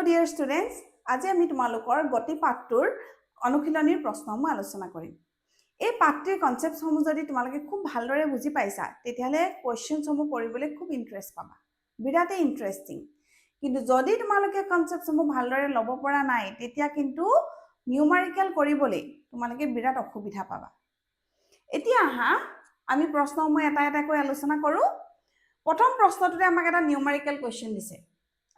dear students, আজি আমি তোমালোকৰ গতি পাঠটোৰ অনুশীলনীৰ প্ৰশ্নসমূহ আলোচনা কৰিম। এই পাঠটোৰ কনসেপ্টসমূহ যদি তোমালোকে খুব ভালদৰে বুজি পাইছা, তেতিয়াহলে কোৱেশ্চনসমূহ কৰিবলৈ খুব ইন্টাৰেষ্ট পাবা। বিৰাটেই ইন্টাৰেষ্টিং। কিন্তু যদি তোমালোকে কনসেপ্টসমূহ ভালদৰে ল'ব পৰা নাই, তেতিয়া কিন্তু নিউমেৰিকেল কৰিবলৈ তোমালোকে বিৰাট অসুবিধা পাবা। এতিয়া আহা আমি প্ৰশ্নসমূহ এটা এটাকৈ আলোচনা কৰো। প্ৰথম প্ৰশ্নটোতে আমাক এটা নিউমেৰিকেল কোৱেশ্চন দিছে।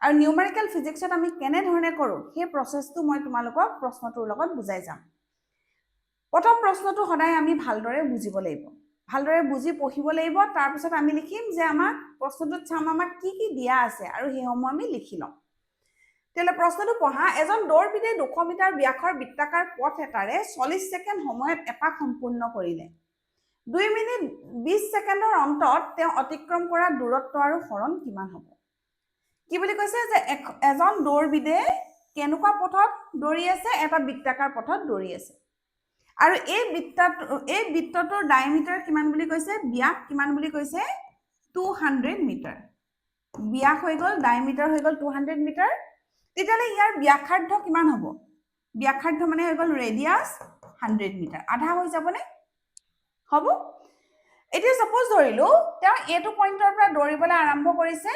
আৰু নিউমেৰিকেল ফিজিক্সত আমি কেনে ধৰণে কৰো সেই প্ৰসেসটো মই তোমালোকক প্ৰশ্নটোৰ লগত বুজাই যাম। প্ৰথম প্ৰশ্নটো সদায় আমি ভালদৰে বুজিব লাগিব। ভালদৰে বুজি পঢ়িব লাগিব, তাৰ পিছত আমি লিখিম যে আমাক প্ৰশ্নটোত চাম আমাক কি কি দিয়া আছে আৰু হেসমূহ আমি লিখি লম। তেলে প্ৰশ্নটো পঢ়া, এজন দৌৰবিদে 200 মিটাৰ ব্যাসৰ বৃত্তাকাৰ পথ এটাৰে 40 সেকেন্ড সময়ত এপাক সম্পূৰ্ণ কৰিলে। 2 মিনিট 20 সেকেন্ডৰ অন্তত তেওঁ অতিক্ৰম কৰা দূৰত্ব আৰু হৰণ কিমান হ'ব? কি বুলি কৈছে যে এজন দৌৰবিদে কেনেকুৱা পথত দৌৰি আছে? এটা বৃত্তাকাৰ পথত দৌৰি আছে। আৰু এই বৃত্তটোৰ ডায়ামিটাৰ কিমান বুলি কৈছে? ব্যাস কিমান বুলি কৈছে? 200 মিটাৰ। ব্যাস হৈ গ'ল, ডায়ামিটাৰ হৈ গ'ল 200 মিটাৰ। তেতিয়ালে ইয়াৰ ব্যাসাৰ্ধ কিমান হ'ব? ব্যাসাৰ্ধ মানে হৈ গ'ল ৰেডিয়াস 100 মিটাৰ। আধা হৈ যাবনে? হ'ব। এতিয়া সাপোজ ধৰিলো তেওঁ এইটো পইণ্টৰ পৰা দৌৰিবলৈ আৰম্ভ কৰিছে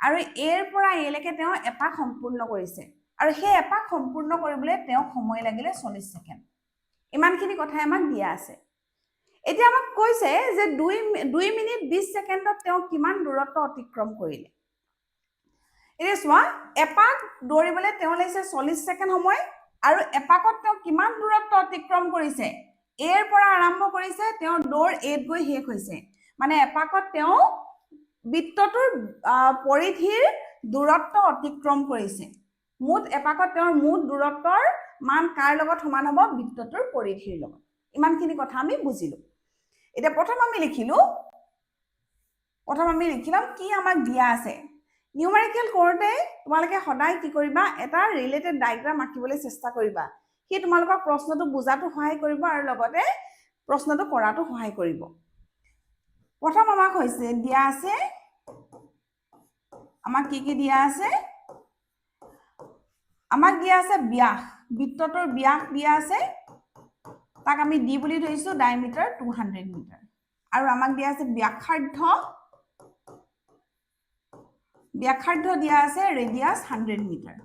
আৰু এৰ পৰা এলৈকে তেওঁ এপাক সম্পূৰ্ণ কৰিছে। আৰু সেই এপাক সম্পূৰ্ণ কৰিবলৈ তেওঁ সময় লাগিলে 40 সেকেন্ড। ইমানখিনি কথাই আমাক দিয়া আছে। এতিয়া আমাক কৈছে যে 2 মিনিট 20 সেকেন্ডত তেওঁ কিমান দূৰত্ব অতিক্ৰম কৰিলে। এতিয়া চোৱা, এপাক দৌৰিবলৈ তেওঁ লাগিছে 40 সেকেন্ড সময় আৰু এপাকত তেওঁ কিমান দূৰত্ব অতিক্ৰম কৰিছে? এৰ পৰা আৰম্ভ কৰিছে, তেওঁ দৌৰ এত গৈ শেষ হৈছে। মানে এপাকত তেওঁ বৃত্তটোৰ পৰিধিৰ দূৰত্ব অতিক্ৰম কৰিছে। মুঠ এপাকত তেওঁৰ মুঠ দূৰত্বৰ মান কাৰ লগত সমান হ'ব? বৃত্তটোৰ পৰিধিৰ লগত। ইমানখিনি কথা আমি বুজিলো। এতিয়া প্ৰথম আমি লিখিলাম কি আমাক দিয়া আছে। নিউমেৰিকেল কৰোঁতে তোমালোকে সদায় কি কৰিবা? এটা ৰিলেটেড ডায়াগ্ৰাম আঁকিবলৈ চেষ্টা কৰিবা। কি তোমালোকক প্ৰশ্নটো বুজাটো সহায় কৰিব আৰু লগতে প্ৰশ্নটো কৰাটো সহায় কৰিব। প্ৰথম আমাক হৈছে দিয়া আছে, আমাক কি দিয়া আছে? আমাক দিয়া আছে ব্যাস, বৃত্তটোৰ ব্যাস দিয়া আছে, তাক আমি ডি বুলি ধৰিছো, ডায়ামিটাৰ 200 মিটাৰ। আৰু আমাক দিয়া আছে ব্যাসাৰ্ধ দিয়া আছে ৰেডিয়াস 100 মিটাৰ।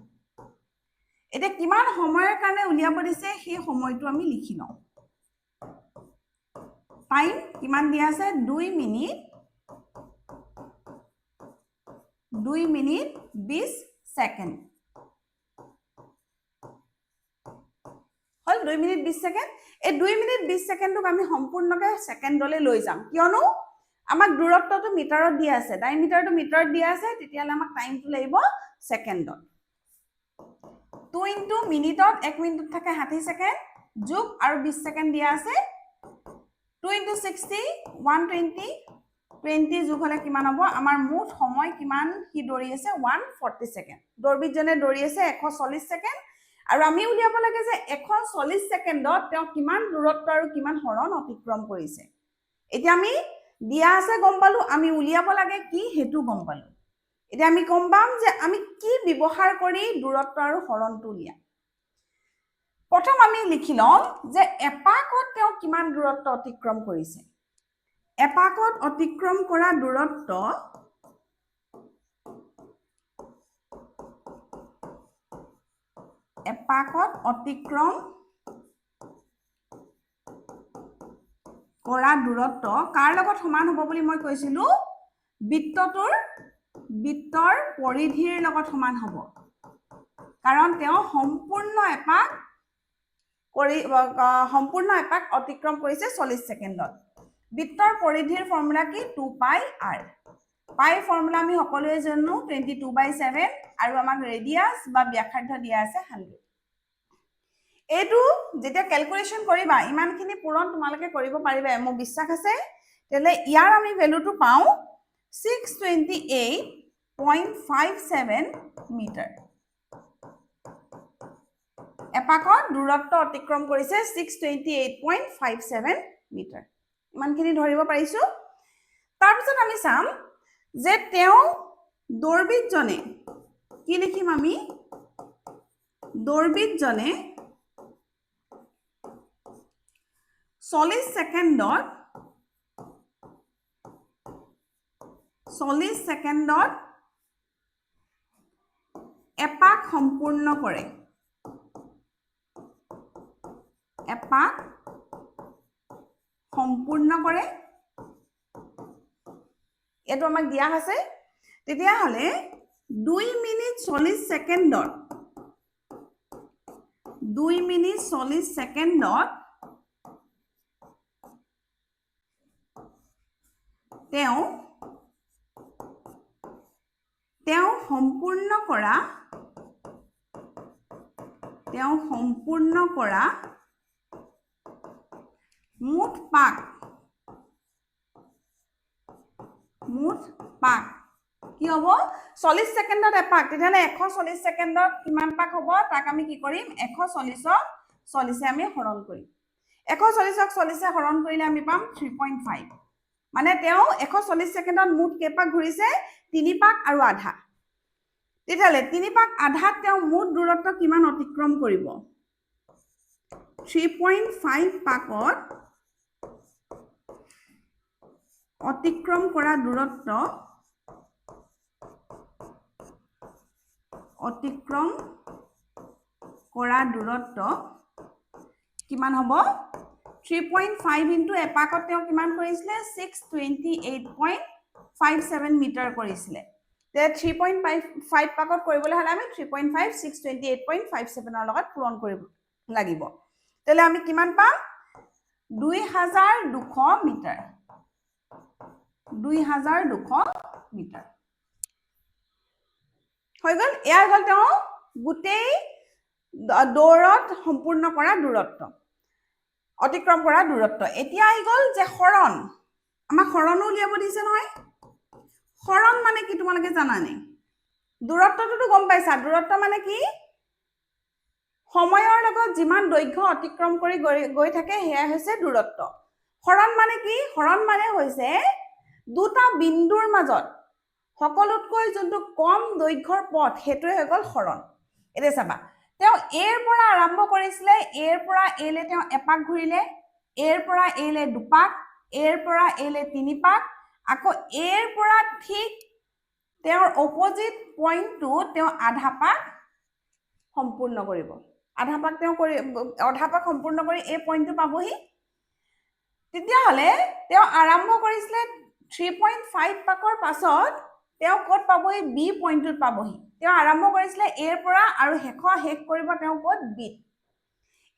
এতিয়া কিমান সময়ৰ কাৰণে উলিয়াব দিছে সেই সময়টো আমি লিখি লওঁ। টাইম কিমান দিয়া আছে? 2 মিনিট 20 সেকেন্ড। হল 2 মিনিট 20 সেকেন্ড। এই 2 মিনিট 20 সেকেন্ডক আমি সম্পূৰ্ণকৈ সেকেন্ডলৈ লৈ যাম। কিয়নো আমাক দূৰত্বটো মিটাৰত দিয়া আছে, ডায়ামিটাৰটো মিটাৰত দিয়া আছে, তেতিয়ালে আমাক টাইমটো লাগিব সেকেন্ডত। 2 ইনটু মিনিটত 1 মিনিটত থাকে 60 সেকেন্ড যোগ আৰু 20 সেকেন্ড দিয়া আছে। 2 ইনটু 60 120, 20 যোগ হলে কিমান হ'ব? আমাৰ মুঠ সময় কিমান কি দৌৰি আছে? 140 সেকেন্ড। দৌৰবিদজনে দৌৰি আছে 140 সেকেন্ড। আৰু আমি উলিয়াব লাগে যে 140 সেকেন্ডত তেওঁ কিমান দূৰত্ব আৰু কিমান হৰণ অতিক্ৰম কৰিছে। এতিয়া আমি দিয়া আছে গম পালো, আমি উলিয়াব লাগে কি হেতু গম পালো। এতিয়া আমি গম পাম যে আমি কি ব্যৱহাৰ কৰি দূৰত্ব আৰু হৰণটো উলিয়াম। প্ৰথম আমি লিখি লম যে এপাকত তেওঁ কিমান দূৰত্ব অতিক্ৰম কৰিছে। এপাকত অতিক্ৰম কৰা দূৰত্ব কাৰ লগত সমান হ'ব বুলি মই কৈছিলো? বৃত্তৰ পৰিধিৰ লগত সমান হ'ব। কাৰণ তেওঁ সম্পূৰ্ণ এপাক অতিক্ৰম কৰিছে 40 সেকেন্ডত। বৃত্তৰ পৰিধিৰ ফৰ্মুলা কি? 2πr। পাই ফৰ্মুলা আমি সকলোৱে জানো 22/7 আৰু আমাক ৰেডিয়াস বা ব্যাসাৰ্ধ দিয়া আছে 100। এইটো যেতিয়া ক্যালকুলেশন কৰিবা ইমানখিনি পূৰণ তোমালোকে কৰিব পাৰিবা, মোৰ বিশ্বাস আছে। তেলে ইয়াৰ আমি ভ্যালুটো পাও 628.57 মিটাৰ। এপাকত দূৰত্ব অতিক্ৰম কৰিছে 628.57 মিটাৰ। ইমানখিনি ধৰিব পাৰিছো। তাৰ পিছত আমি চাম যে তেওঁ দৌৰবিদজনে কি লিখিম আমি? দৌৰবিদজনে 40 ছেকেণ্ডত এপাক সম্পূৰ্ণ কৰে এইটো আমাক দিয়া আছে তেতিয়াহলে 2 মিনিট 40 ছেকেণ্ডত তেওঁ সম্পূৰ্ণ কৰা মুঠ পাক কি হ'ব 40 ছেকেণ্ডত এপাক তেতিয়াহলে 140 ছেকেণ্ডত কিমান পাক হ'ব তাক আমি কি কৰিম 140ক 40 আমি হৰণ কৰিম 140ক 40 হৰণ কৰিলে আমি পাম 3.5 মানে তেওঁ 140 ছেকেণ্ডত মুঠ কেইপাক ঘূৰিছে 3 পাক আৰু আধা তেতিয়াহলে 3 পাক আধাত তেওঁ মুঠ দূৰত্ব কিমান অতিক্ৰম কৰিব 3.5 পাকত অতিক্ৰম কৰা দূৰত্ব কিমান হ'ব 3.5 ইনটু এপাকত তেওঁ কিমান কৰিছিলে 628.57 মিটাৰ কৰিছিলে তে 3.5 পাকত কৰিবলৈ হলে আমি 3.5 628.57 ৰ লগত পূৰণ কৰিব লাগিব তেলে আমি কিমান পাম 2200 মিটাৰ 2200 মিটাৰ হৈ গল এয়া হল তেওঁ গুটেই দৌৰত সম্পূৰ্ণ কৰা দূৰত্ব অতিক্ৰম কৰা দূৰত্ব এতিয়া আহি গল যে হৰণ আমাক হৰণো উলিয়াব দিছে নহয় হৰণ মানে কি তোমালোকে জানানে দূৰত্বটো গম পাইছা দূৰত্ব মানে কি সময়ৰ লগত যিমান দৈৰ্ঘ্য অতিক্ৰম কৰি গৈ থাকে হেয়া হৈছে দূৰত্ব হৰণ মানে কি হৰণ মানে হৈছে দুটা বিন্দুৰ মাজত সকলোতকৈ যোনটো কম দৈৰ্ঘ্যৰ পথ হেতুৱে হৈ গল হৰণ এতে চাবা তেওঁ এৰ পৰা আৰম্ভ কৰিছিলে এৰ পৰা এলে তেওঁ এপাক ঘূৰিলে এৰ পৰা এলে দুপাক এৰ পৰা এলে 3 পাক আকৌ এৰ পৰা ঠিক তেওঁৰ অপোজিট পইণ্টটো তেওঁ আধা পাক সম্পূৰ্ণ কৰিব আধা পাক সম্পূৰ্ণ কৰি এই পইণ্টটো পাবহি তেতিয়াহলে তেওঁ আৰম্ভ কৰিছিলে 3.5 পাকৰ পাছত তেওঁ কত পাবহি বি পইণ্টটোত পাবহি তেওঁ আৰম্ভ কৰিছিলে এৰ পৰা আৰু শেষ কৰিব তেওঁ কত বি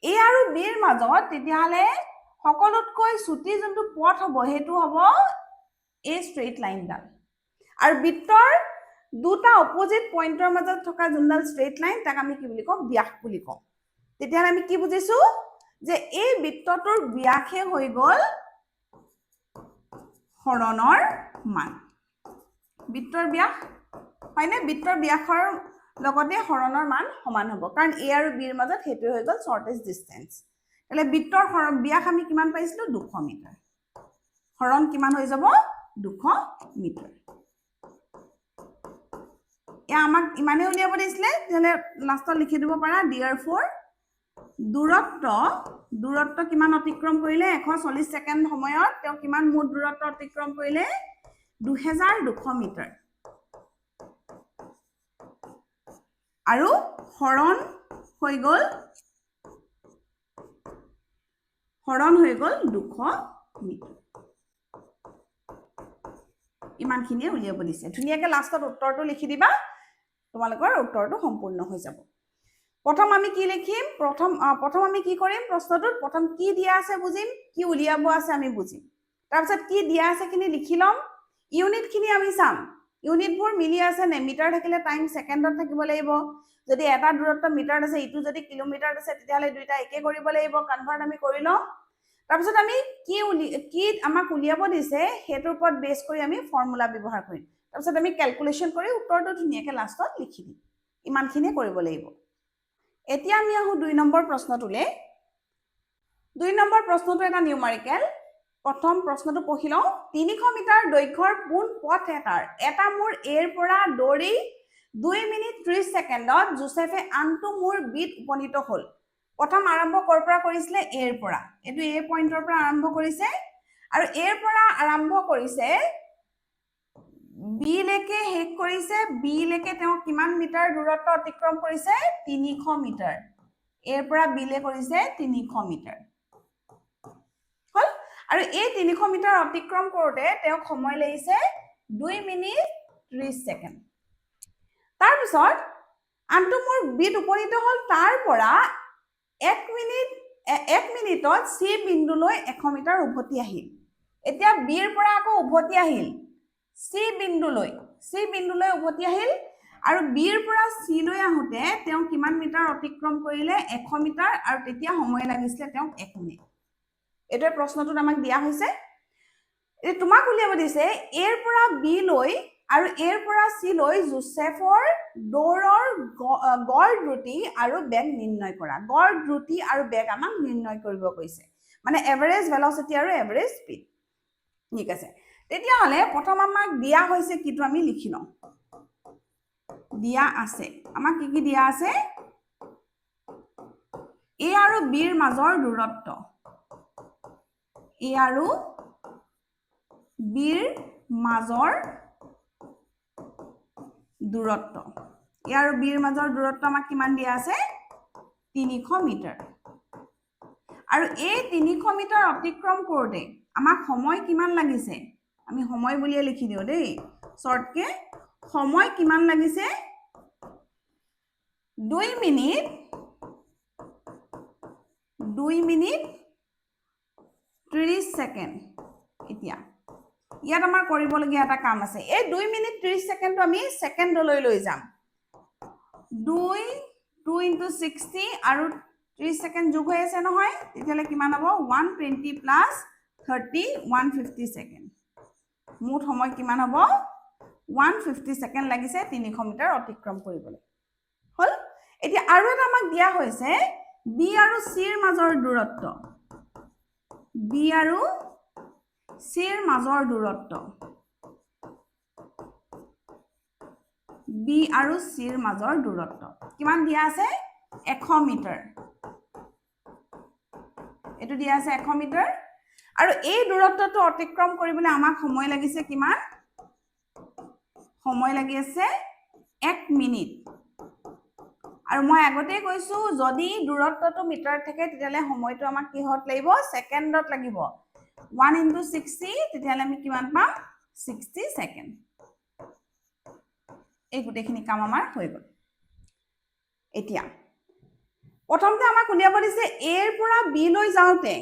এ আৰু বিৰ মাজত তেতিয়াহলে সকলোতকৈ ছুটি যোনটো পথ হ'ব হেতু হ'ব এই ষ্ট্ৰেইট লাইনডাল আৰু বৃত্তৰ দুটা অপোজিট পইণ্টৰ মাজত থকা যোনডাল ষ্ট্ৰেইট লাইন তাক আমি কি বুলি কম ব্যাস বুলি কম তেতিয়াহলে আমি কি বুজিছো যে এই বৃত্তটোৰ ব্যাসে হৈ গল হৰণৰ মান বৃত্তৰ ব্যাস হয়নে বৃত্তৰ ব্যাসৰ লগতে হৰণৰ মান সমান হ'ব কাৰণ এ আৰু বিৰ মাজত হেতু হৈ গল শৰ্টেষ্ট ডিসটেন্স তাহলে বৃত্তৰ ব্যাস আমি কিমান পাইছিলো 200 মিটাৰ হৰণ কিমান হৈ যাব 200 মিটাৰ এ আমাক ইমানে উলিয়াব দিছিলে তেলে লাষ্টত লিখি দিব পাৰা therefore দূৰত্ব কিমান অতিক্ৰম কৰিলে 140 ছেকেণ্ড সময়ত তেওঁ কিমান মুঠ দূৰত্ব অতিক্ৰম কৰিলে 2200 মিটাৰ আৰু হৰণ হৈ গল 200 মিটাৰ ইমানখিনিয়ে উলিয়াব দিছে ধুনীয়াকে লাষ্টত উত্তৰটো লিখি দিবা তোমালোকৰ উত্তৰটো সম্পূৰ্ণ হৈ যাব প্ৰথম আমি কি লিখিম প্ৰথম আমি কি কৰিম প্ৰশ্নটোত প্ৰথম কি দিয়া আছে বুজিম কি উলিয়াব আছে আমি বুজিম তাৰপিছত কি দিয়া আছে খিনি লিখি লম ইউনিট খিনি আমি চাম ইউনিটবোৰ মিলি আছে নে মিটাৰ থাকিলে টাইম ছেকেণ্ডত থাকিব লাগিব যদি এটা দূৰত্ব মিটাৰত আছে ইটো যদি কিলোমিটাৰত আছে তেতিয়াহলে দুইটা একে কৰিব লাগিব কনভাৰ্ট আমি কৰি লম তাৰপিছত আমি কি আমাক উলিয়াব দিছে হেতুৰ ওপৰত বেছ কৰি আমি ফৰ্মুলা ব্যৱহাৰ কৰিম তাৰপিছত আমি ক্যালকুলেশন কৰি উত্তৰটো ধুনীয়াকে লাষ্টত লিখি দিম ইমানখিনিয়ে কৰিব লাগিব এতিয়া আমি আহো 2 নম্বৰ প্ৰশ্নটোলে 2 নম্বৰ প্ৰশ্নটো এটা নিউমাৰিকেল প্ৰথম প্ৰশ্নটো পঢ়ি লওঁ 300 মিটাৰ দৈৰ্ঘ্যৰ পোন পথ এটা মূৰ এৰ পৰা দৌৰি 2 মিনিট 30 সেকেন্ডত জোসেফে আনটো মোৰ বিত উপনীত হল প্ৰথম আৰম্ভ কৰ পৰা কৰিছিলে এৰ পৰা এটো এ পইণ্টৰ পৰা আৰম্ভ কৰিছে আৰু এৰ পৰা আৰম্ভ কৰিছে বি লেকে হেক কৰিছে বি লেকে তেওঁ কিমান মিটাৰ দূৰত্ব অতিক্ৰম কৰিছে 300 মিটাৰ এৰ পৰা বি লে কৰিছে 300 মিটাৰ হল আৰু এই 300 মিটাৰ অতিক্ৰম কৰোতে তেওঁ সময় লাগিছে 2 মিনিট 30 সেকেন্ড তাৰ পিছত আনটো মোৰ বিত উপনীত হল তাৰ পৰা 1 মিনিটত সি বিন্দুলৈ 100 মিটাৰ উভতি আহিল এতিয়া বিৰ পৰা আকৌ উভতি আহিল সি বিন্দুলৈ উভতি আহিল আৰু বিৰ পৰা সি লৈ আহোতে তেওঁ কিমান মিটাৰ অতিক্ৰম কৰিলে 100 মিটাৰ আৰু তেতিয়া সময় লাগিছিল তেওঁ 1 মিনিট এটো প্ৰশ্নটো আমাক দিয়া হৈছে এই তোমাক উলিয়াব দিছে এৰ পৰা বি লৈ আৰু এৰ পৰা সি লৈ জোসেফৰ দৌৰৰ গড় দ্ৰুতি আৰু বেগ নিৰ্ণয় কৰা গড় দ্ৰুতি আৰু বেগ আমাক নিৰ্ণয় কৰিব কৈছে মানে এভাৰেজ ভেলোচিটি আৰু এভাৰেজ স্পীড ঠিক আছে তেতিয়া হলে প্ৰথম আমাক দিয়া হৈছে কিটো আমি লিখি লওঁ দিয়া আছে আমাক কি দিয়া আছে এ আৰু বিৰ মাজৰ দূৰত্ব এ আৰু বিৰ মাজৰ দূৰত্ব এ আৰু বিৰ মাজৰ দূৰত্ব আমাক কিমান দিয়া আছে 300 মিটাৰ আৰু এই 300 মিটাৰ অতিক্ৰম কৰোতে আমাক সময় কিমান লাগিছে আমি সময় বুলিয়ে লিখি দিও দেই শৰ্টকে সময় কিমান লাগিছে 2 মিনিট 30 সেকেন্ড এতিয়া ইয়াত আমাৰ কৰিবলগীয়া এটা কাম আছে এই 2 মিনিট 30 সেকেন্ডটো আমি সেকেন্ডলৈ লৈ যাম 2 into 60 আৰু 30 সেকেন্ড যোগ হৈ আছে নহয় তেতিয়ালে কিমান হ'ব 120 plus 30 150 সেকেন্ড মুঠ সময় কিমান হ'ব 150 সেকেন্ড লাগিছে 300 মিটাৰ অতিক্ৰম কৰিবলৈ হল এতিয়া আৰু এটা আমাক দিয়া হৈছে বি আৰু সিৰ মাজৰ দূৰত্ব বি আৰু সিৰ মাজৰ দূৰত্ব বি আৰু সিৰ মাজৰ দূৰত্ব কিমান দিয়া আছে 100 মিটাৰ এটো দিয়া আছে 100 মিটাৰ আৰু এই দূৰত্বটো অতিক্ৰম কৰিবলৈ আমাক সময় লাগিছে কিমান সময় লাগি আছে 1 মিনিট আৰু মই আগতে কৈছো যদি দূৰত্বটো মিটাৰ থাকে তেতিয়ালে সময়টো আমাক কিহত লাগিব সেকেন্ডত লাগিব 1 into 60 তেতিয়ালে আমি কিমান পাম 60 সেকেন্ড এই গুটেখিনি কাম আমাৰ হৈ গল এতিয়া প্ৰথমতে আমাক উলিয়াব দিছে এৰ পৰা বি লৈ যাওতে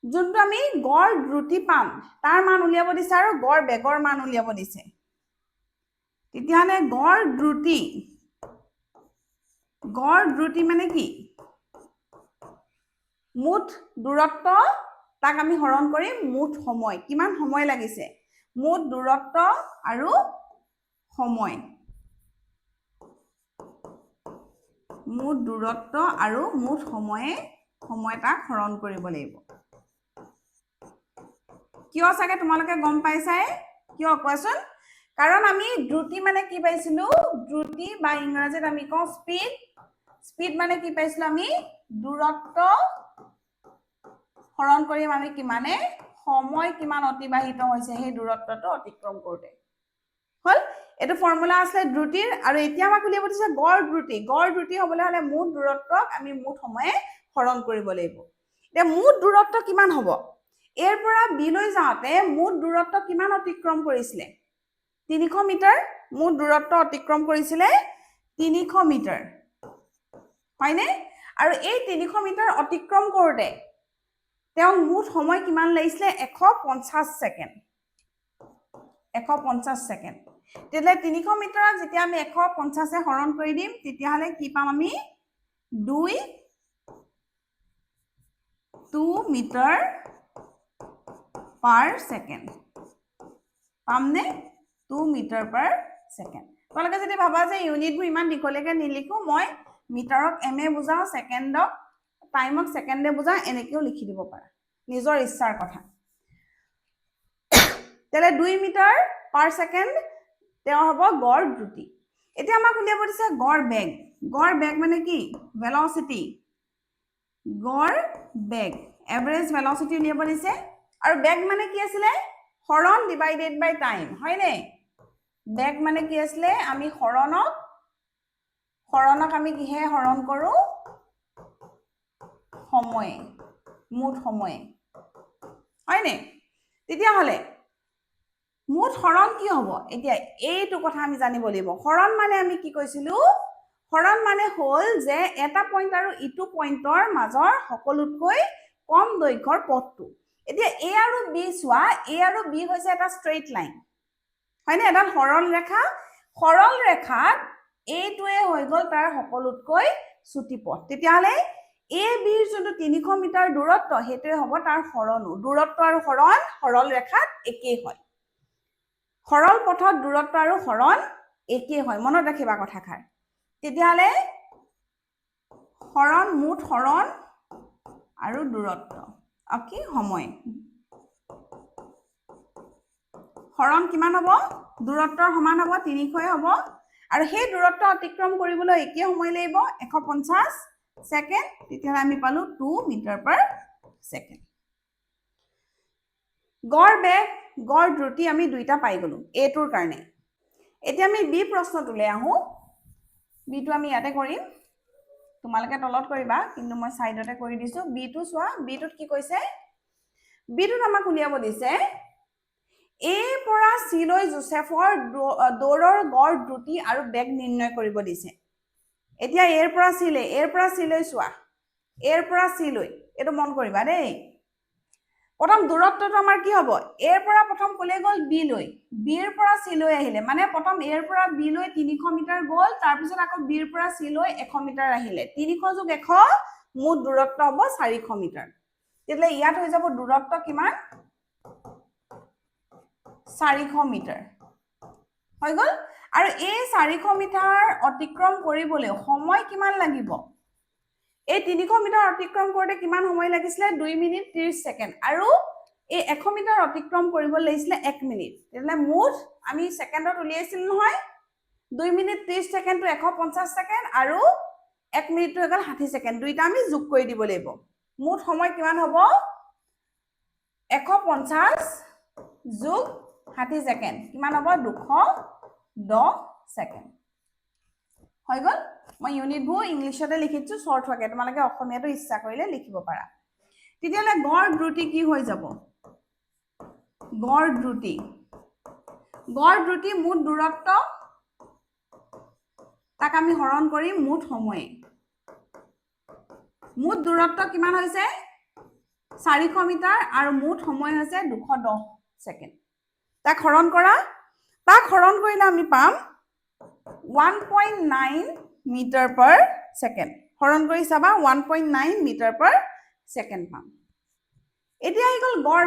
যোনটো আমি গড় দ্ৰুতি পাম তাৰ মান উলিয়াব দিছে আৰু গড় বেগৰ মান উলিয়াব দিছে তেতিয়ালে গড় দ্ৰুতি মানে কি মুঠ দূৰত্ব তাক আমি হৰণ কৰিম মুঠ সময় কিমান সময় লাগিছে মুঠ দূৰত্ব আৰু সময় মুঠ দূৰত্ব আৰু মুঠ সময় তাক হৰণ কৰিব লাগিব কিয় চাগে তোমালোকে গম পাইছাই কিয় কোৱাচোন কাৰণ আমি দ্ৰুতি মানে কি পাইছিলো দ্ৰুতি বা ইংৰাজীত আমি কওঁ স্পীড মানে কি পাইছিলো আমি দূৰত্ব হৰণ কৰিম আমি কিমানে সময় কিমান অতিবাহিত হৈছে সেই দূৰত্বটো অতিক্ৰম কৰোতে হল এটো ফৰ্মুলা আছে দ্ৰুতিৰ আৰু এতিয়া আমাক উলিয়াব দিছে গড় দ্ৰুতি হ'বলৈ হলে মুঠ দূৰত্বক আমি মুঠ সময়ে হৰণ কৰিব লাগিব এতিয়া মুঠ দূৰত্ব কিমান হ'ব এৰ পৰা বি লৈ যাওতে মুঠ দূৰত্ব কিমান অতিক্ৰম কৰিছিলে 300 মিটাৰ মুঠ দূৰত্ব অতিক্ৰম কৰিছিলে 300 মিটাৰ হয়নে আৰু এই 300 মিটাৰ অতিক্ৰম কৰোতে তেওঁ মুঠ সময় কিমান লাগিছিলে 150 সেকেন্ড 150 সেকেন্ড তেলে 300 মিটাৰত যেতিয়া আমি 150 এ হৰণ কৰি দিম তেতিয়া হলে কি পাম আমি 2 মিটাৰ পাৰ সেকেন্ড পামনে 2 মিটাৰ পাৰ সেকেন্ড তোমালোকে যদি ভাবা যে ইউনিটবোৰ ইমান দীঘলৈকে নিলিখো মই মিটাৰক এমএ বুজাও সেকেন্ডক টাইমক সেকেন্ডে বুজাও এনেকেও লিখি দিব পাৰা নিজৰ ইচ্ছাৰ কথা তেলে 2 মিটাৰ পাৰ ছেকেণ্ড তেওঁৰ হ'ব গড় দ্ৰুতি এতিয়া আমাক উলিয়াব দিছে গড় বেগ মানে কি ভেলচিটি গড় বেগ এভাৰেজ ভেলচিটি উলিয়াব দিছে আৰু বেগ মানে কি আছিলে হৰণ ডিভাইডেড বাই টাইম হয়নে বেগ মানে কি আছিলে আমি হৰণক আমি কিহে হৰণ কৰো সময় মুঠ সময় হয়নে তেতিয়াহ'লে মুঠ হৰণ কি হ'ব এতিয়া এইটো কথা আমি জানিব লাগিব হৰণ মানে আমি কি কৈছিলো হৰণ মানে হ'ল যে এটা পইণ্ট আৰু ইটো পইণ্টৰ মাজৰ সকলোতকৈ কম দৈৰ্ঘ্যৰ পথটো এতিয়া এ আৰু বি চোৱা এ আৰু বি হৈছে এটা ষ্ট্ৰেইট লাইন হয়নে এটা সৰল ৰেখাত এইটোৱে হৈ গ'ল তাৰ সকলোতকৈ চুটি পথ তেতিয়াহ'লে এ বিৰ যোনটো 300 মিটাৰ দূৰত্ব সেইটোৱে হ'ব তাৰ হৰণো দূৰত্ব আৰু হৰণ সৰল ৰেখাত একেই হয় সৰল পথত দূৰত্ব আৰু হৰণ একেই হয় মনত ৰাখিবা কথাষাৰ তেতিয়াহ'লে হৰণ মুঠ হৰণ আৰু দূৰত্ব কি সময় হৰণ কিমান হ'ব দূৰত্বৰ সমান হ'ব 300 হ'ব আৰু সেই দূৰত্ব অতিক্ৰম কৰিবলৈ একে সময় লাগিব 150 সেকেন্ড তেতিয়াহ'লে আমি পালো 2 মিটাৰ পাৰ সেকেন্ড গড় বেগ গড় দ্ৰুতি আমি দুইটা পাই গলো এটোৰ কাৰণে এতিয়া আমি বি প্ৰশ্নটোলৈ আহো বিটো আমি ইয়াতে কৰিম তোমালোকে তলত কৰিবা কিন্তু মই সাইডতে কৰি দিছো বিটো চোৱা বিটোত কি কৈছে বিটোত আমাক উলিয়াব দিছে এ পৰা সি লৈ জোসেফৰ দৌৰৰ গড় দ্ৰুতি আৰু বেগ নিৰ্ণয় কৰিব দিছে এতিয়া এৰ পৰা সি লৈ চোৱা এৰ পৰা সি লৈ এটো মন কৰিবা দেই প্ৰথম দূৰত্বটো আমাৰ কি হ'ব এৰ পৰা প্ৰথম কলে গ'ল বি লৈ বিৰ পৰা সি লৈ আহিলে মানে প্ৰথম এৰ পৰা বি লৈ 300 মিটাৰ গ'ল তাৰ পিছত আকৌ বিৰ পৰা সি লৈ 100 মিটাৰ আহিলে 300 যোগ 100 মুঠ দূৰত্ব হ'ব 400 মিটাৰ তেতিয়ালে ইয়াত হৈ যাব দূৰত্ব কিমান 400 মিটাৰ হৈ গ'ল আৰু এই 400 মিটাৰ অতিক্ৰম কৰিবলৈ সময় কিমান লাগিব এই 300 মিটাৰ অতিক্ৰম কৰোতে কিমান সময় লাগিছিলে 2 মিনিট 30 সেকেন্ড আৰু এই 100 মিটাৰ অতিক্ৰম কৰিব লাগিছিলে 1 মিনিট তেতিয়ালে মুঠ আমি সেকেন্ডত উলিয়াইছিল নহয় 2 মিনিট 30 সেকেন্ড টু 150 সেকেন্ড আৰু 1 মিনিট হৈ গ'ল 60 সেকেন্ড দুইটা আমি যোগ কৰি দিব লাগিব মুঠ সময় কিমান হ'ব 150 যোগ 60 সেকেন্ড কিমান হ'ব 210 সেকেন্ড হৈ গ'ল মই ইউনিটবোৰ ইংলিশতে লিখিছো শৰ্ট হোৱাকে তোমালোকে অসমীয়াটো ইচ্ছা কৰিলে লিখিব পাৰা তেতিয়ালে গড় দ্ৰুতি কি হৈ যাব গড় দ্ৰুতি মুঠ দূৰত্ব তাক আমি হৰণ কৰি মুঠ সময় মুঠ দূৰত্ব কিমান হৈছে 400 মিটাৰ আৰু মুঠ সময় হৈছে 210 সেকেন্ড তাক হৰণ কৰিলে আমি পাম 1.9 মিটাৰ পাৰ সেকেন্ড হৰণ কৰি চাবা 1.9 মিটাৰ পাৰ সেকেন্ড পাম এতিয়া আহি গ'ল গড়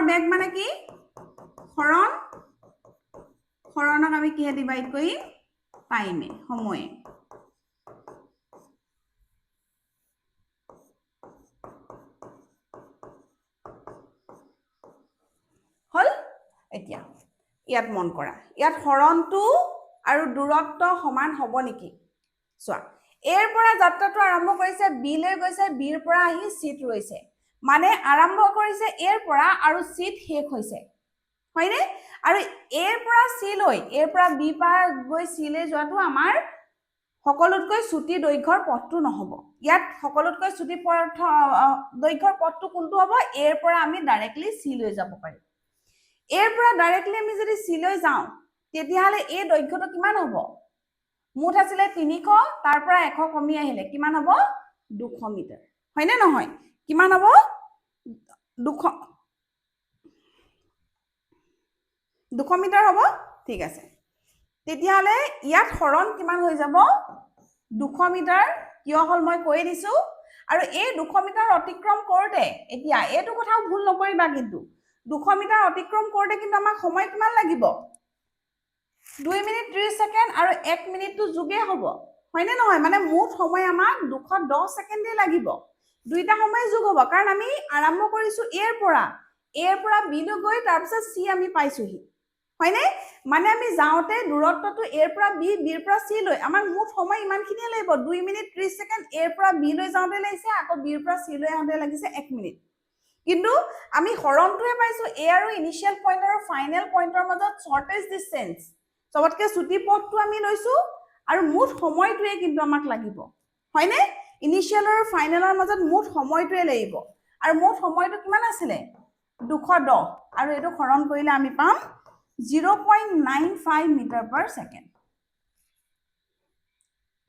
বেগ মানে কি হৰণক আমি কিহে ডিভাইড কৰিম টাইমে সময়ে হল এতিয়া ইয়াত মন কৰা ইয়াত হৰণটো আৰু দূৰত্ব সমান হ'ব নেকি চোৱা এৰ পৰা যাত্ৰাটো আৰম্ভ কৰিছে বি লৈ গৈছে বিৰ পৰা আহি সিট ৰৈছে মানে আৰম্ভ কৰিছে এৰ পৰা আৰু সিট শেষ হৈছে হয়নে আৰু এৰ পৰা সি লৈ এৰ পৰা বি পৰা গৈ সি লৈ যোৱাটো আমাৰ সকলোতকৈ চুটি দৈৰ্ঘ্যৰ পথটো নহব ইয়াত সকলোতকৈ চুটি দৈৰ্ঘ্যৰ পথটো কোনটো হ'ব এৰ পৰা আমি ডাইৰেক্টলি সি লৈ যাব পাৰিম এৰ পৰা ডাইৰেক্টলি আমি যদি সি লৈ যাওঁ তেতিয়াহ'লে এই দৈৰ্ঘ্যটো কিমান হ'ব মুঠ আছিলে 300 তাৰ পৰা 100 কমি আহিলে কিমান হ'ব 200 মিটাৰ হয়নে নহয় কিমান হ'ব 200 মিটাৰ হ'ব ঠিক আছে তেতিয়াহ'লে ইয়াত হৰণ কিমান হৈ যাব 200 মিটাৰ কিয় হল মই কৈ দিছো আৰু এই 200 মিটাৰ অতিক্ৰম কৰোতে এতিয়া এইটো কথাও ভুল নকৰিবা কিন্তু 200 মিটাৰ অতিক্ৰম কৰোতে কিন্তু আমাক সময় কিমান লাগিব 2 মিনিট 30 সেকেন্ড আৰু 1 মিনিটটো যোগে হ'ব হয়নে নহয় মানে মুঠ সময় আমাক 210 সেকেন্ডে লাগিব দুইটা সময় যোগ হ'ব কাৰণ আমি আৰম্ভ কৰিছো এৰ পৰা বি লৈ গৈ তাৰপিছত চি আমি পাইছোহি হয়নে মানে আমি যাওঁতে দূৰত্বটো এৰ পৰা বি বিৰ পৰা চি লৈ আমাৰ মুঠ সময় ইমানখিনিয়ে লাগিব 2 মিনিট 30 ছেকেণ্ড এৰ পৰা বি লৈ যাওঁতে লাগিছে আকৌ বিৰ পৰা চি লৈ আহোঁতে লাগিছে 1 মিনিট কিন্তু আমি হৰণটোৱে পাইছো এ আৰু ইনিশিয়েল পইণ্ট আৰু ফাইনেল পইণ্টৰ মাজত শৰ্টেষ্ট ডিসটেন্স সবতকৈ ছুটি পথটো আমি লৈছো আৰু মুঠ সময়টোৱে কিন্তু আমাক লাগিব হয়নে ইনিশিয়েল আৰু ফাইনেলৰ মাজত মুঠ সময়টোৱে লাগিব আৰু মুঠ সময়টো কিমান আছিলে 210 আৰু এটো হৰণ কৰিলে আমি পাম 0.95 মিটাৰ পাৰ সেকেন্ড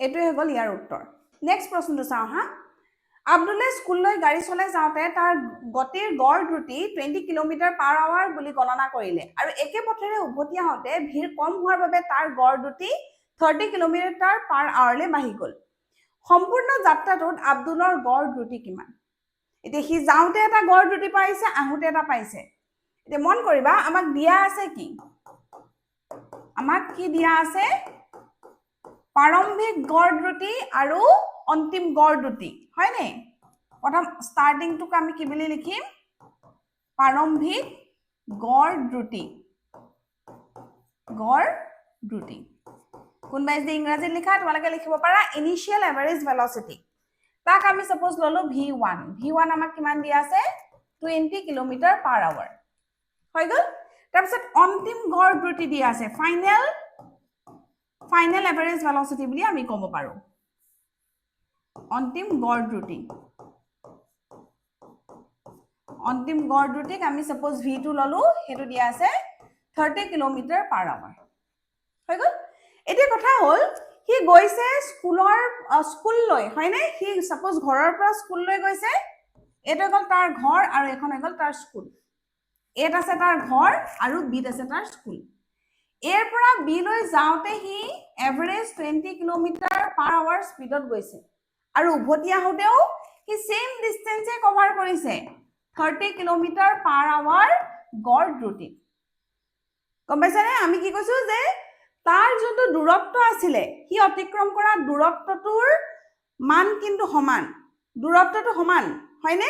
এটো হৈ গল ইয়াৰ উত্তৰ নেক্সট প্ৰশ্নটো চাও হা আব্দুলে স্কুললৈ গাড়ী চলাই যাওঁতে তাৰ গতিৰ গড় দ্ৰুতি 20 কিলোমিটাৰ পাৰ আৱাৰ বুলি গণনা কৰিলে আৰু একে পথেৰে উভতি আহোঁতে ভিৰ কম হোৱাৰ বাবে তাৰ গড় দ্ৰুতি 30 কিলোমিটাৰ পাৰ আৱাৰলৈ বাঢ়ি গল সম্পূৰ্ণ যাত্ৰাটোত আব্দুলৰ গড় দ্ৰুতি কিমান এতিয়া হি যাওঁতে এটা গড় দ্ৰুতি পাইছে আহোঁতে এটা পাইছে এতিয়া মন কৰিবা আমাক দিয়া আছে কি আমাক কি দিয়া আছে প্ৰাৰম্ভিক গড় দ্ৰুতি আৰু অন্তিম গড় দ্ৰুতি হয় নে প্ৰথম স্টাৰ্টিং টুক আমি কি বুলি লিখিম প্ৰাৰম্ভিক গড় দ্ৰুতি কোনবাই যে ইংৰাজীত লিখা তোমালোকে লিখিব পাৰা ইনিশিয়েল এভাৰেজ ভেলোচিটি তাক আমি সাপোজ ললো v1 আমাক কিমান দিয়া আছে 20 কিলোমিটাৰ পাৰ আৱাৰ হৈ গল তাৰপিছত অন্তিম গড় দ্ৰুতি দিয়া আছে ফাইনেল এভাৰেজ ভেলোচিটি বুলি আমি ক'ব পাৰো অন্তিম গড় দ্ৰুতিক আমি সাপোজ v2 ললো হেতু দিয়া আছে 30 কিলোমিটাৰ পাৰ আৱাৰ হৈ গল এতিয়া কথা হল হি গৈছে স্কুললৈ হয়নে হি সাপোজ ঘৰৰ পৰা স্কুললৈ গৈছে এটা গল তাৰ ঘৰ আৰু এখন গল তাৰ স্কুল এত আছে তাৰ ঘৰ আৰু বিত আছে তাৰ স্কুল এৰ পৰা বি লৈ যাওঁতে হি এভাৰেজ 20 কিলোমিটাৰ পাৰ আৱাৰ স্পীডত গৈছে আৰু উভতি আহোঁতেও হি সেম ডিসটেন্সে কভাৰ কৰিছে 30 কিলোমিটাৰ পাৰ আৱাৰ গড় দ্ৰুতি গম পাইছানে আমি কি কৈছো যে তাৰ যোনটো দূৰত্ব আছিল হি অতিক্ৰম কৰা দূৰত্বটোৰ মান কিন্তু সমান দূৰত্বটো সমান হয়নে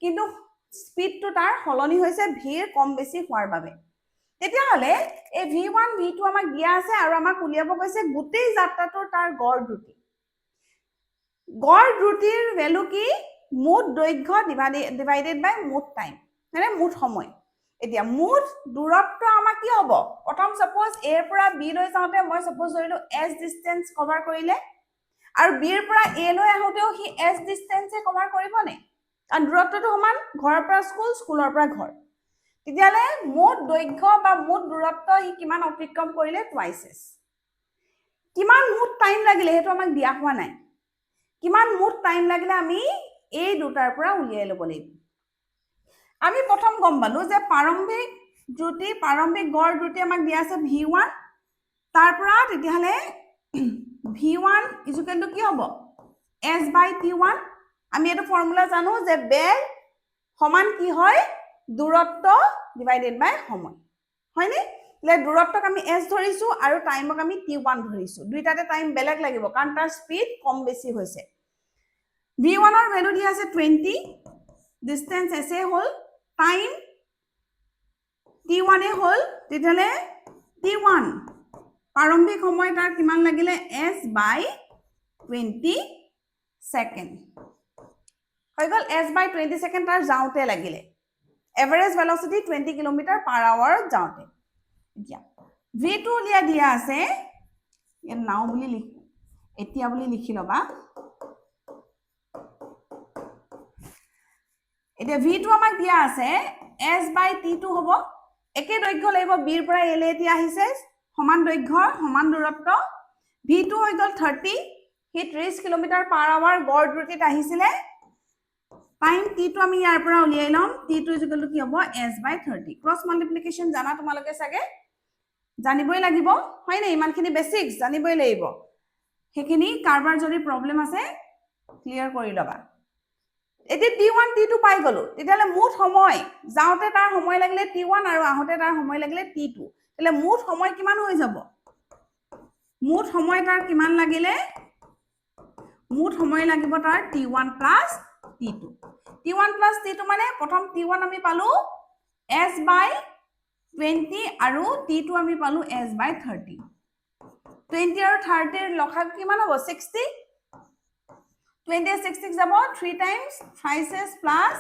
কিন্তু স্পীডটো তাৰ হলনি হৈছে ভিৰ কম বেছি হোৱাৰ বাবে তেতিয়া হলে এই v1 v2 আমাক দিয়া আছে আৰু আমাক উলিয়াব কৈছে গোটেই যাত্ৰাটোৰ তাৰ গড় দ্ৰুতিৰ ভ্যালু কি মুঠ দৈৰ্ঘ্য ডিভাইডেড বাই মুঠ টাইম মানে মুঠ সময় এতিয়া মুঠ দূৰত্ব আমাক কি হ'ব প্ৰথম সাপোজ এৰ পৰা বি লৈ যাওঁতে মই সাপোজ ধৰিলো s ডিসটেন্স কভাৰ কৰিলে আৰু বিৰ পৰা এ লৈ আহোঁতেও হি s ডিসটেন্সে কভাৰ কৰিবনে কাৰণ দূৰত্বটো সমান ঘৰৰ পৰা স্কুলৰ পৰা ঘৰ তেতিয়ালে মুঠ দৈৰ্ঘ্য বা মুঠ দূৰত্ব হি কিমান অতিক্ৰম কৰিলে টুৱাইস s কিমান মুঠ টাইম লাগিলে হেতু আমাক দিয়া হোৱা নাই কিমান মুঠ টাইম লাগিলে আমি এই দুটাৰ পৰা উলিয়াই ল'ব লাগিব আমি প্ৰথম গম পালো যে প্ৰাৰম্ভিক গড় দ্ৰুতি আমাক দিয়া আছে v1 তাৰ পৰা তেতিয়াহলে v1 ইকুৱেল টু কি হ'ব s by t1 আমি এটো ফৰ্মুলা জানো যে বেগ সমান কি হয় দূৰত্ব ডিভাইডেড বাই সময় হয়নে লে দূৰত্বক আমি s ধৰিছো আৰু টাইমক আমি t1 ধৰিছো দুইটাতে টাইম বেলেগ লাগিব কাৰণ তাৰ স্পীড কম বেছি হৈছে v1 ৰ ভ্যালু দিয়া আছে 20 ডিসটেন্স s এ হল টাইম t1 এ হল তেতিয়ালে t1 প্ৰাৰম্ভিক সময় তাৰ কিমান লাগিলে s by 20 সেকেন্ড হৈ গল s by 20 সেকেন্ড তাৰ যাওঁতে লাগিলে average velocity 20 kilometre per hour যাওঁতে এতিয়া v2 লিয়া দিয়া আছে ইয়াত নাও বুলি লিখি এতিয়া বুলি লিখি লবা এতিয়া v2 আমাক দিয়া আছে s by t2 হ'ব একে দৈৰ্ঘ্য লাগিব বিৰ পৰা এলে এতিয়া আহিছে সমান দৈৰ্ঘ্য সমান দূৰত্ব v2 হৈ গল 30 হি 30 কিলোমিটাৰ পাৰ আৱাৰ গড় দ্ৰুতিত আহিছিলে টাইম t2 আমি ইয়াৰ পৰা উলিয়াই লম t2 ইকুৱেল টু কি হ'ব s by 30 ক্ৰস মাল্টিপ্লিকেশন জানা তোমালোকে সাগে জানিবই লাগিব হয় না ইমানখিনি বেসিক্স জানিবই লাগিব হেখিনি কাৰবাৰ যদি প্ৰবলেম আছে ক্লিয়াৰ কৰি লবা এতি t1 t2 পাই গলো তেতিয়ালে মুঠ সময় যাওঁতে তাৰ সময় লাগিলে t1 আৰু আহোঁতে তাৰ সময় লাগিলে t2 তেলে মুঠ সময় কিমান হৈ যাব মুঠ সময় তাৰ কিমান লাগিলে মুঠ সময় লাগিব তাৰ t1 plus T2 T1 plus T2 মানে প্ৰথম T1 আমি পালো S by 20 আৰু T2 আমি পালো S by 30 20 আৰু 30 ৰ লসাগু কিমান হ'ব 60 20 60 যাব 3 times 5s plus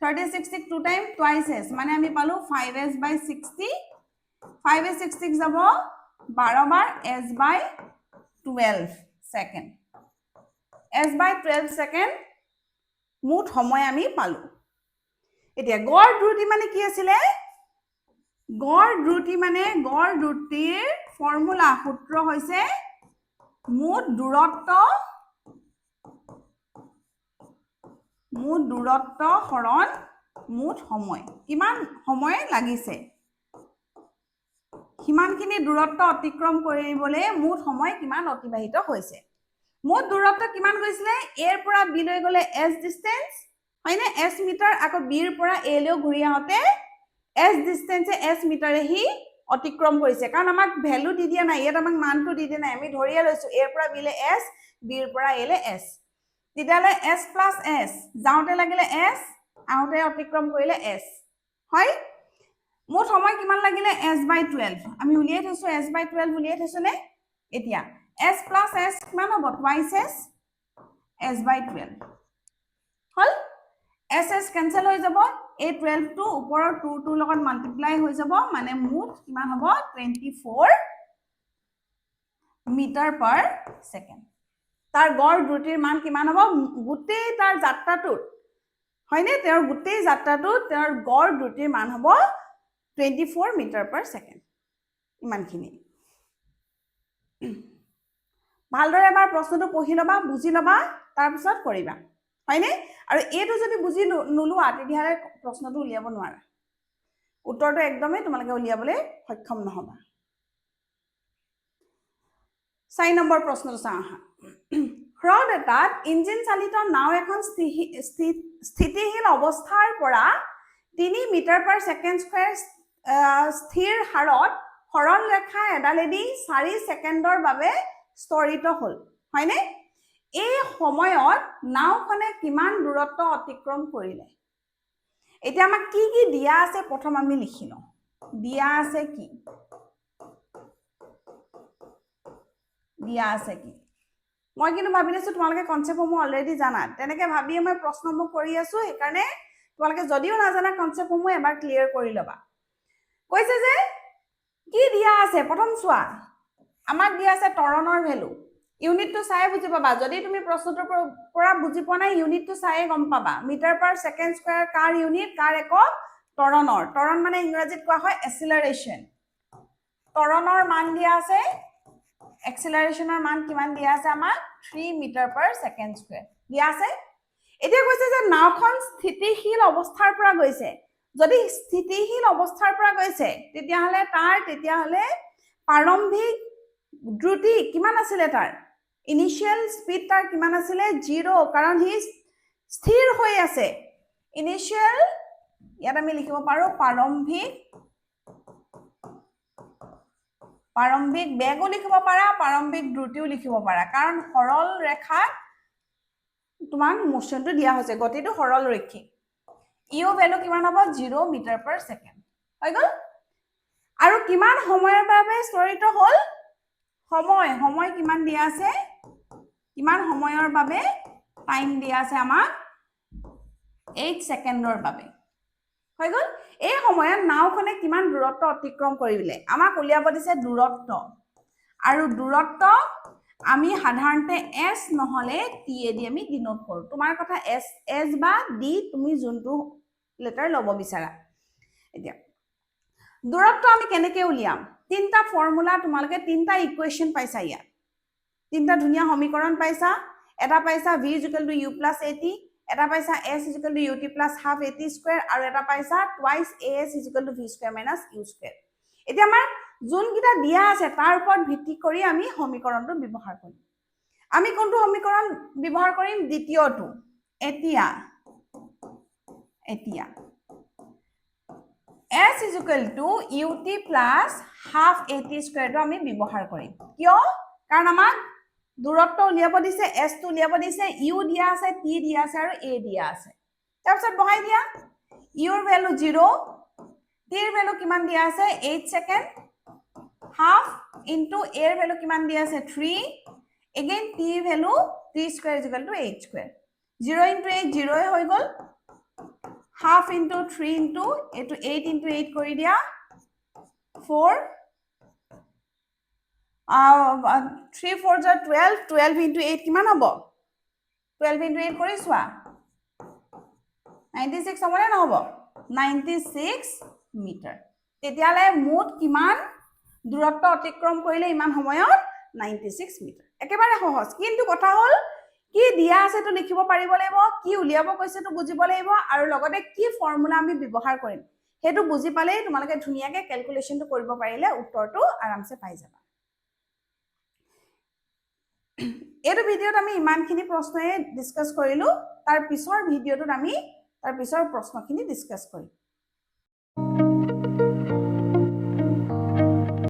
30 60 2 times twice s মানে আমি পালো 5s by 60 5s 60 যাব 12 বাৰ s by 12 second s by 12 second মুঠ সময় আমি পালো এতিয়া গড় দ্ৰুতি মানে কি আছিল গড় দ্ৰুতি মানে গড় দ্ৰুতিৰ ফৰ্মুলা সূত্ৰ হৈছে মুঠ দূৰত্ব হৰণ মুঠ সময় কিমান সময় লাগিছে কিমানখিনি দূৰত্ব অতিক্ৰম কৰিবলৈ মুঠ সময় কিমান অতিবাহিত হৈছে মুঠ দূৰত্ব কিমান গৈছিলে a ৰ পৰা b লৈ গলে s ডিসটেন্স হয়নে s মিটাৰ আকৌ b ৰ পৰা a লৈ ঘূৰি আহতে s ডিসটেন্সে s মিটাৰে হি অতিক্ৰম কৰিছে কাৰণ আমাক ভ্যালু দি দিয়া নাই ইয়াত আমাক মানটো দি দিয়া নাই আমি ধৰিয়া লৈছো a ৰ পৰা b লৈ s b ৰ পৰা a লৈ s তিতালে s plus s যাওতে লাগিলে s আউতে অতিক্ৰম কৰিলে s হয় মুঠ সময় কিমান লাগিলে s by 12 আমি উলিয়াই থৈছো s by 12 উলিয়াই থৈছো নে এতিয়া s plus s কিমান হ'ব twice s by 12 hall s s cancel হৈ যাব এই 12 টো ওপৰৰ 2 টোৰ লগত মাল্টিপ্লাই হৈ যাব মানে মুঠ কিমান হ'ব 24 মিটাৰ পাৰ সেকেন্ড তাৰ গড় দ্ৰুতিৰ মান কিমান হ'ব গুটেই তাৰ যাত্ৰাটোৰ হয়নে তেওঁৰ গুটেই যাত্ৰাটোৰ তেওঁৰ গড় দ্ৰুতিৰ মান হ'ব 24 মিটাৰ পাৰ সেকেন্ড ইমানখিনি ভালদৰে এবাৰ প্ৰশ্নটো পঢ়ি লবা বুজি লবা তাৰ পিছত কৰিবা হয়নে আৰু এটো যদি বুজি নুলুৱা তেতিয়াহলে প্ৰশ্নটো উলিয়াব নোৱাৰা উত্তৰটো একদমই তোমালোকে উলিয়াবলৈ সক্ষম নহবা 4 নম্বৰ প্ৰশ্নটো চাওঁ হ্ৰদ এটাত ইঞ্জিন চালিত নাও এখন স্থিতিশীল অৱস্থাৰ পৰা 3 মিটাৰ পাৰ সেকেন্ড স্কয়াৰ স্থিৰ হাৰত সৰল ৰেখা এডালেদি 4 সেকেন্ডৰ বাবে স্তৰিত হল হয়নে এই সময়ত নাওখনে কিমান দূৰত্ব অতিক্ৰম কৰিলে এতিয়া আমাক কি কি দিয়া আছে প্ৰথম আমি লিখি লওঁ দিয়া আছে কি দিয়া আছে কি মই কিন্তু ভাবি লৈছো তোমালোকে কনসেপ্টসমূহ অলৰেডি জানা তেনেকে ভাবি মই প্ৰশ্নসমূহ কৰি আছো সেইকাৰণে তোমালোকে যদিও নাজানা কনসেপ্টসমূহ এবাৰ ক্লিয়াৰ কৰি লবা কৈছে যে কি দিয়া আছে প্ৰথম চোৱা আমাক দিয়া আছে ত্বৰণৰ ভ্যালু ইউনিটটো চাই বুজি পাবা যদি তুমি প্ৰশ্নটোৰ পৰা বুজি পোৱা নাই ইউনিটটো চাই গম পাবা মিটাৰ পাৰ সেকেন্ড স্কয়াৰ কাৰ ইউনিট কাৰ একক ত্বৰণৰ ত্বৰণ মানে ইংৰাজীত কোৱা হয় এক্সিলাৰেশন ত্বৰণৰ মান দিয়া আছে এক্সিলাৰেশনৰ মান কিমান দিয়া আছে আমাক 3 মিটাৰ পাৰ সেকেন্ড স্কয়াৰ দিয়া আছে এতিয়া কৈছে যে নাওখন স্থিতিশীল অৱস্থাৰ পৰা গৈছে যদি স্থিতিশীল অৱস্থাৰ পৰা গৈছে তেতিয়াহলে প্ৰাৰম্ভিক দ্ৰুতি কিমান আছিল তাৰ ইনিশিয়াল স্পীড তাৰ কিমান আছিল 0 কাৰণ হি স্থিৰ হৈ আছে ইনিশিয়াল ইয়াত আমি লিখিব পাৰো প্ৰাৰম্ভিক বেগও লিখিব পাৰা প্ৰাৰম্ভিক দ্ৰুতিও লিখিব পাৰা কাৰণ সৰল ৰেখা তোমাক মোশনটো দিয়া হৈছে গতিটো সৰল ৰৈখিক ইও ভ্যালু কিমান হ'ব 0 মিটাৰ পাৰ সেকেন্ড হৈ গল আৰু কিমান সময়ৰ বাবে স্তৰিত হল সময় কিমান দিয়া আছে কিমান সময়ৰ বাবে টাইম দিয়া আছে আমাক 8 সেকেন্ডৰ বাবে হৈ গল এই সময়ত নাওখনে কিমান দূৰত্ব অতিক্ৰম কৰিলে আমাক উলিয়াব দিছে দূৰত্ব আৰু দূৰত্ব আমি সাধাৰণতে s নহলে t এদি আমি ডিনোট কৰো তোমাৰ কথা s বা d তুমি যোনটো লেটাৰ লব বিচাৰা এতিয়া দূৰত্ব আমি কেনেকৈ উলিয়াম তিনটা ফৰ্মুলা তোমালোকে তিনটা ইকুৱেশন পাইছা ইয়াত তিনটা ধুনিয়া সমীকৰণ পাইছা এটা পাইছা v = u + at এটা পাইছা s = ut + half at square আৰু এটা পাইছা twice as = v square - u square এতিয়া আমাৰ যোনকিটা দিয়া আছে তাৰ ওপৰত ভিত্তি কৰি আমি সমীকৰণটো ব্যৱহাৰ কৰিম আমি কোনটো সমীকৰণ ব্যৱহাৰ কৰিম দ্বিতীয়টো এতিয়া s = ut + half at square টো আমি ব্যৱহাৰ কৰিম কিয় কাৰণ আমাক দূৰত্ব উলিয়াব দিছে, s টো উলিয়াব দিছে, u দিয়া আছে, t দিয়া আছে আৰু a দিয়া আছে। তাৰপিছত বহাই দিয়া, u ৰ ভ্যালু 0, t ৰ ভ্যালু কিমান দিয়া আছে 8 সেকেন্ড, হাফ ইনটু a ৰ ভ্যালু কিমান দিয়া আছে 3, again t ৰ ভ্যালু 3 স্কয়াৰ = 8 স্কয়াৰ। 0 into 8 0 হৈ গল, half into 3 into 8 into 8 কৰি দিয়া 4, 3 4 12, 12 into 8 কিমান হ'ব 12 into 8 কৰি চোৱা 96 হ'ব নে নহ'ব 96 মিটাৰ। তেতিয়ালে মুঠ কিমান দূৰত্ব অতিক্ৰম কৰিলে ইমান সময়ত 96 মিটাৰ। একেবাৰে সহজ, কিন্তু কথা হ'ল কি দিয়া আছে তো লিখিব পাৰিব লাগিব, কি উলিয়াব কৈছে তো বুজিব লাগিব, আৰু লগতে কি ফৰ্মুলা আমি ব্যৱহাৰ কৰিম হেতু বুজি পালেই তোমালোকে ধুনিয়াকে ক্যালকুলেশনটো কৰিব পাৰিলে উত্তৰটো আৰামসে পাই যাবা। এইটো ভিডিওত আমি ইমানখিনি প্ৰশ্নয়ে ডিসকাস কৰিলো, তাৰ পিছৰ ভিডিওটোত আমি তাৰ পিছৰ প্ৰশ্নখিনি ডিসকাস কৰিম।